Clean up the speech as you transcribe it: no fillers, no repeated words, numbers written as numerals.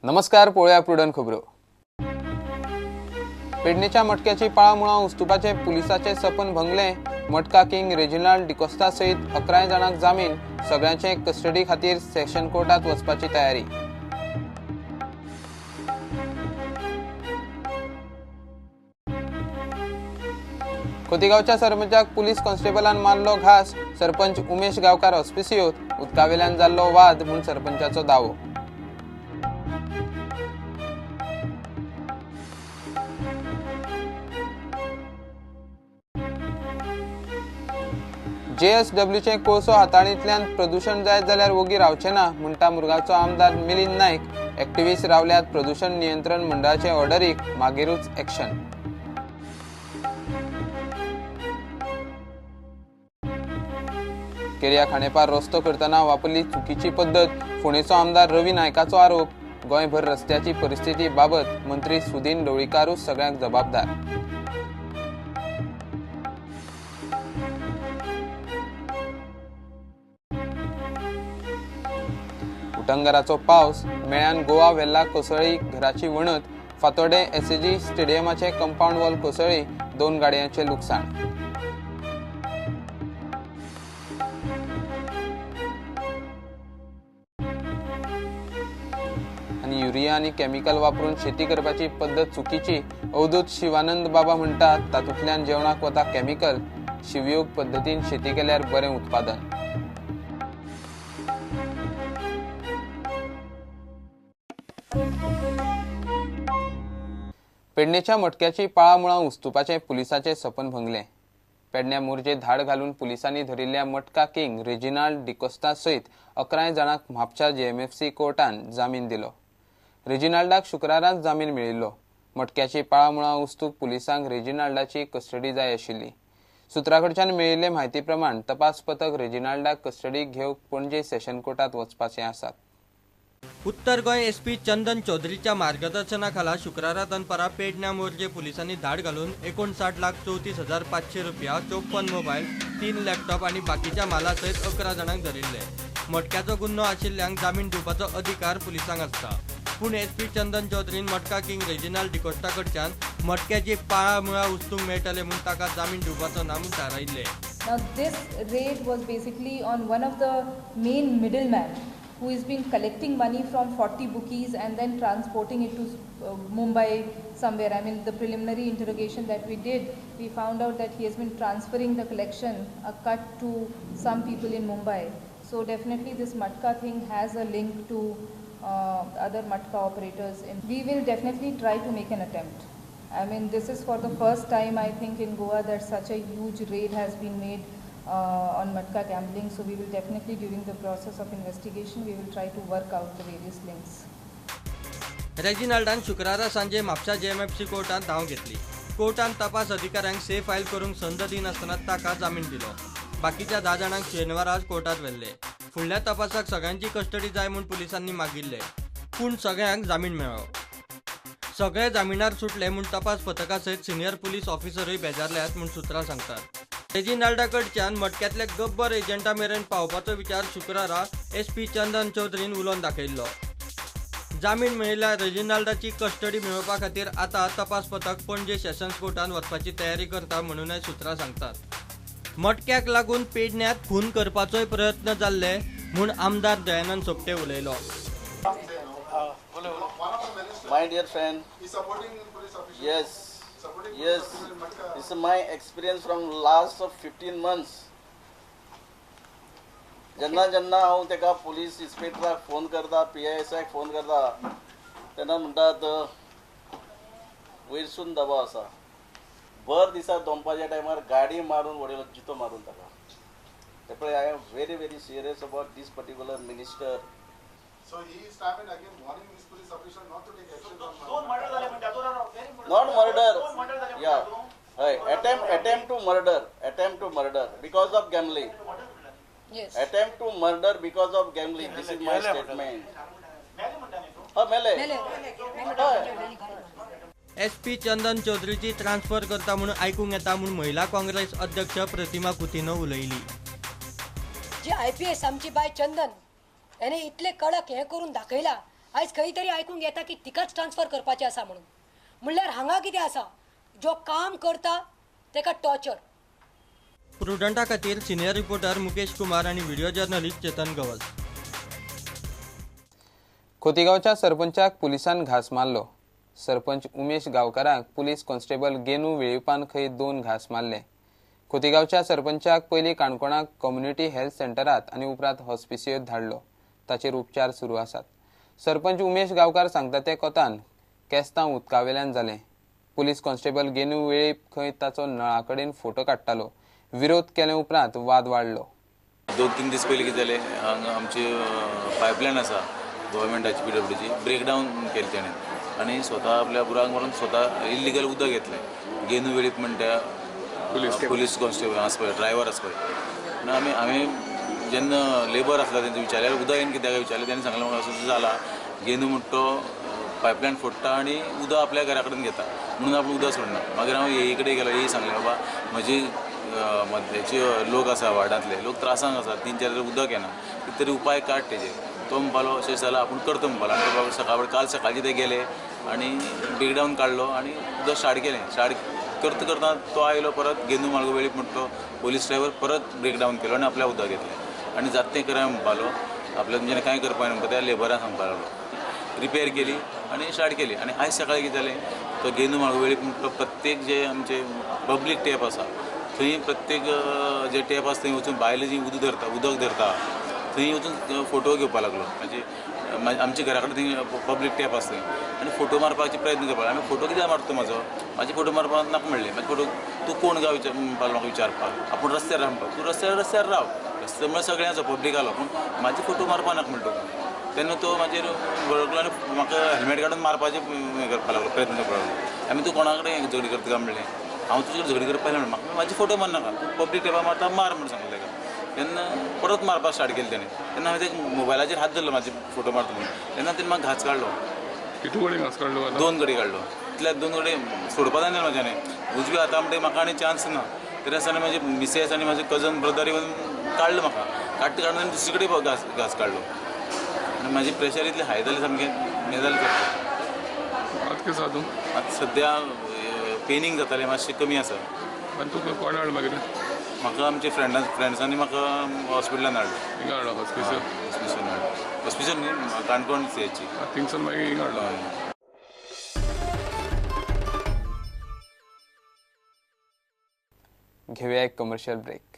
नमस्कार, पोळ्या प्रुडंट खबरो। पेडणेच्या मटक्याची पाळामुळा उस्तुपाचे पुलिसाचे सपन भंगले। मटका किंग रेजिनाल्ड डिकोस्टा सहित 11 जाणांक जामीन। सगळ्यांचे कस्टडी खातीर सेशन कोर्टात वचपाची तयारी। खोतीगांवच्या सरपंचाक पुलीस कॉन्स्टेबलान मारलो घास। सरपंच उमेश गावकार ऑस्पिसियोत। उदकावेल्यान जाल्लो वाद म्हूण सरपंचाचो दावो। JSWचे कोळसो हाताळींतल्यान प्रदूषण जायत जाल्यार वोगी रावचे ना म्हणटा मुरगांवचो आमदार मिलिंद नाईक। एक्टिव्हिस्ट रावल्यात प्रदूषण नियंत्रण मंडळाचे ऑर्डरीक मागीरूच एक्शन। केरिया खांडेपार रस्तो करतना वापरली चुकीची पद्धत। फोंडेचो आमदार रवी नायकाचो आरोप। गोंयभर रस्त्याची परिस्थिती बाबत मंत्री सुदीन ढवळीकारूच सगळ्यांक जबाबदार। उटंगराचो पावस मेळ्यान गोवा वेल्ला कोसळ्ळी घराची वणत। फातोर्डे SAG स्टेडियमाचे कंपाऊंड वॉल कोसळ्ळी। 2 गाडयांचे लुकसाण। आणि युरिया आणि केमिकल वापरून शेती करपाची पद्धत चुकीची। अवधूत शिवानंद बाबा म्हणतात तातूंतल्यान जेवणाक वता केमिकल। शिवयोग पद्धतीन शेती केल्यार बरें उत्पादन। पेडणेच्या मटक्याची पाळामुळा उस्तुपाचे पुलिसाचे सपन भंगले। पेडण्या मोर्जे धाड घालून पुलिसांनी धरिल्ल्या मटका किंग रेजिनाल्ड डिकोस्टा सहित 11 जाणांक म्हापच्या JMFC कोर्टान जामीन दिलो। रेजिनाल्डाक शुक्राराक जामीन मेळिल्लो। मटक्याची पाळामुळा उस्तूक पुलिसांक रेजिनाल्डाची कस्टडी जाय आशिल्ली। सुत्राकडच्यान मेळिल्ले म्हायती प्रमाण तपास पथक रेजिनाल्डाक कस्टडीक घेवंक पणजे सेशन कोर्टात वचपाचे आसात। उत्तर गोंय SP चंदन चौधरीच्या मार्गदर्शनाखाला शुक्रारा दनपारा पेडण्या मोर्जे पोलिसांनी धाड घालून 59,34,500 रुपया, 54 मोबाईल, 3 लॅपटॉप आणि बाकीच्या माला सहित 11 जाणांक धरिल्ले। मटक्याचो गुन्हो आशिल्ल्यांक जामीन दिवपाचो अधिकार पुलिसांक आसता। पूण SP चंदन चौधरीन मटका किंग रेजिनाल्ड डिकोस्टा कडच्यान मटक्याची पाळामुळा उस्तूंक मेळटले म्हूण ताका जामीन दिवपाचो ना म्हूण थारायिल्ले। Now this raid was basically on one of the main middlemen who has been collecting money from 40 bookies and then transporting it to Mumbai somewhere. I mean, the preliminary interrogation that we did, we found out that he has been transferring the collection, a cut to some people in Mumbai. So definitely this Matka thing has a link to other Matka operators. And we will definitely try to make an attempt. I mean, this is for the first time, I think, in Goa that such a huge raid has been made on Matka gambling. So we will definitely, during the process of investigation, we will try to work out the various links. रेजिनाल्डान शुक्रारा सांजे Mapusa JMFC कोर्टात धांव घेतली। कोर्टान तपास अधिकाऱ्यांक से file करूंक संद दिनासतना ताका जामीन दिलो। बाकीच्या 10 जाणांक शेनवाराच कोर्टात व्हेल्ले। फुडल्या तपासाक सगळ्यांची कस्टडी जाय म्हूण पुलिसांनी मागिल्ले, पूण सगळ्यांक जामीन मेळ्ळो। सगळे जामिनार सुटले म्हूण तपास पथका सहित सिनियर पुलीस ऑफिसरूय बेजारल्यात म्हूण सुत्रां सांगतात। रेजिनाल्डा कडच्यान मटक्यातल्या गब्बर एजंटा मेरेन पावपाचो विचार शुक्रारा SP चंदन चौधरीन उलोवन दाखयिल्लो। जामीन मेळिल्ल्या रेजिनाल्डाची कस्टडी मेळोवपा खातीर आतां तपास पथक पणजे सेशन्स कोर्टान वचपाची तयारी करता म्हणूनय सुत्रां सांगतात। मटक्याक लागून पेडण्यात खून करपाचोय प्रयत्न जाल्ले म्हूण आमदार दयानंद सोपटे उलयलो। My dear friend, yes, this is my experience from last 15 months. जेन्ना हांव तेका पुलीस इन्स्पेक्टराक फोन करता, PISAक फोन करता, तेन्ना म्हणटात वयरसून दबाव आसा। भर दिसा दनपारच्या टायमार गाडी मारून उडयलो, जितो मारून ताका। त्यामुळे I am very serious about this particular minister. So he is time and again warning his police official not to take action on Not murder. Yeah. Hey, attempt to murder because of gambling. Yes. Attempt to murder because of gambling. This is my statement. SP Chandan चौधरीची transfer करता म्हणून आयकूंक येता म्हणून महिला काँग्रेस अध्यक्ष प्रतिमा कुतीनं उलयली। जे IPS आमची बाय चंदन याने इतले कडक हे करून दाखयला आयज खंय तरी आयकूंक येता की तिकाच ट्रान्सफर करपाचें आसा म्हणून. म्हणल्यार हांगा कितें आसा, जो काम करता तेका टॉर्चर. प्रुडंटा खातीर सिनियर रिपोर्टर मुकेश कुमार आनी व्हिडिओ जर्नलिस्ट चेतन गवस. खोतीगांवच्या सरपंचाक पुलिसान घास मारलो. सरपंच उमेश गांवकाराक पुलीस कॉन्स्टेबल गेनू वेळीपान खंय 2 घास मारले. खोतीगांवच्या सरपंचाक पयलीं काणकोणाक कम्युनिटी हेल्थ सेंटरात आनी उपरांत हॉस्पिसियोत धाडलो. ताचेर उपचार सुरू आसात. सरपंच उमेश गांवकार सांगता ते कोतान केस्तां उदकावेल्यान जालें. पुलीस कॉन्स्टेबल गेनू वेळी खंय ताचो नळाकडेन फोटो काडटालो. विरोध केले उपरांत वाद वाडलो. 2-3 दीस पयलीं कितें जालें, हांगा आमची पायपलायन आसा गव्हर्मेंटाची PWDची ब्रेकडावन केली तेणें आनी स्वता आपल्या बुराक मारून स्वता इल्लिगल उदक घेतलें. गेनू वेळीप म्हणटा पुलीस कॉन्स्टेबल आसा पळय, ड्रायव्हर आसा पळय. आनी आमी जेन्ना लेबर आसला तेंचे विचारल्यार उदक येवन कित्याक विचारलें, तेणें सांगलें म्हाका असो जाला गेनू म्हणटा तो पायपलायन फोडटा आनी उदक आपल्या घरा कडेन घेता म्हणून आपूण उदक सोडना. मागीर हांव हे कडेन गेलो, हे सांगलें बाबा म्हजी मदलेचे लोक आसा वार्डांतले लोक त्रासांक आसा, 3-4 दीस उदक येना, कितें तरी उपाय काड तेजेर. तो म्हणपालो अशें जाल्यार आपूण करता म्हणपालो. आनी बाबा सकाळ काल सकाळचे ते गेले आनी ब्रेकडावन काडलो आनी उदक स्टार्ट केलें. स्टार्ट करता करता तो आयलो परत गेनू माळगो वेळीप म्हणटा तो पोलीस ड्रायव्हर परत ब्रेकडावन केलो आनी आपल्या उदक घेतलें आनी जाता तें करा म्हणपालो. आपल्या तुमच्यानी कांय करपाक म्हणटा त्या लेबरान सांगपाक लागलो. रिपेर केली आनी स्टार्ट केली. आनी आयज सकाळीं कितें जालें, तो गेनू माळगो वेळीप म्हणटा तो प्रत्येक जे आमचे पब्लीक टॅप आसा थंय प्रत्येक जे टॅप आसा थंय वचून बायलें जी उदक धरता थंय वचून फोटो घेवपाक लागलो. म्हणजे आमच्या घरा कडेन थंय पब्लीक टॅप आसा थंय आनी फोटो मारपाचे प्रयत्न करपाक. आमी फोटो कित्याक मारता म्हाजे फोटो मारपाक नाका म्हणलें. म्हाजे फोटो तूं कोण गांव म्हणपाक म्हाका विचारपाक. आपूण रस्त्यार राव म्हणपाक. तूं रस्त्यार राव, रस्त्यार म्हळ्यार सगळ्यांचो पब्लीक आलो, पूण म्हाजे फोटो मारपाक नाका म्हणटा. तेन्ना तो म्हाजेर वळखलो आनी म्हाका हेल्मेट काडून मारपाचें हें करपाक लागलो, प्रयत्न करपाक लागलो. आमी तूं कोणा कडेन झगडी करता काय म्हणलें. हांव तुजे कडेन झगडी करपाक म्हणलें. म्हाका म्हाजे फोटो मार नाका, तूं पब्लीक टॅपा मारता मार म्हणून सांगलें ताका. तेन्ना परत मारपाक स्टार्ट केलें तेणें. तेन्ना हांवें ते मोबायलाचेर हात धरलो म्हाजे फोटो मारता म्हणून. तेन्ना तेणें म्हाका घास काडलो. कितू कडेन घास काडलो? 2 कडेन काडलो. इतल्यात 2 कडेन सोडपा जायना म्हाज्याने. उजवी हाता म्हणटा म्हाका आनी चान्स ना. तरी आसतना म्हाजे मिसेस आनी म्हाजे कजन ब्रदर येवन काडलो म्हाका. काडटा काडून दुसरे कडेन घास काडलो आनी म्हाजें प्रेशर इतलें हाय जालें सामकें हें जालें करता. आतां कितें आसा तूं? आतां सद्या पेनिंग जातालें मातशें कमी आसा. आनी तुका कोण हाडलो मागीर? म्हाका आमच्या फ्रेंड्सांनी म्हाका हॉस्पिटलान हाडलो. हिंगा हाडलो हॉस्पिटल? हॉस्पिटलान हाडलो. हॉस्पिटल न्ही, काणकोण CHची. थिंगसून मागीर हिंगा हाडलो. घेऊया एक कमर्शियल ब्रेक.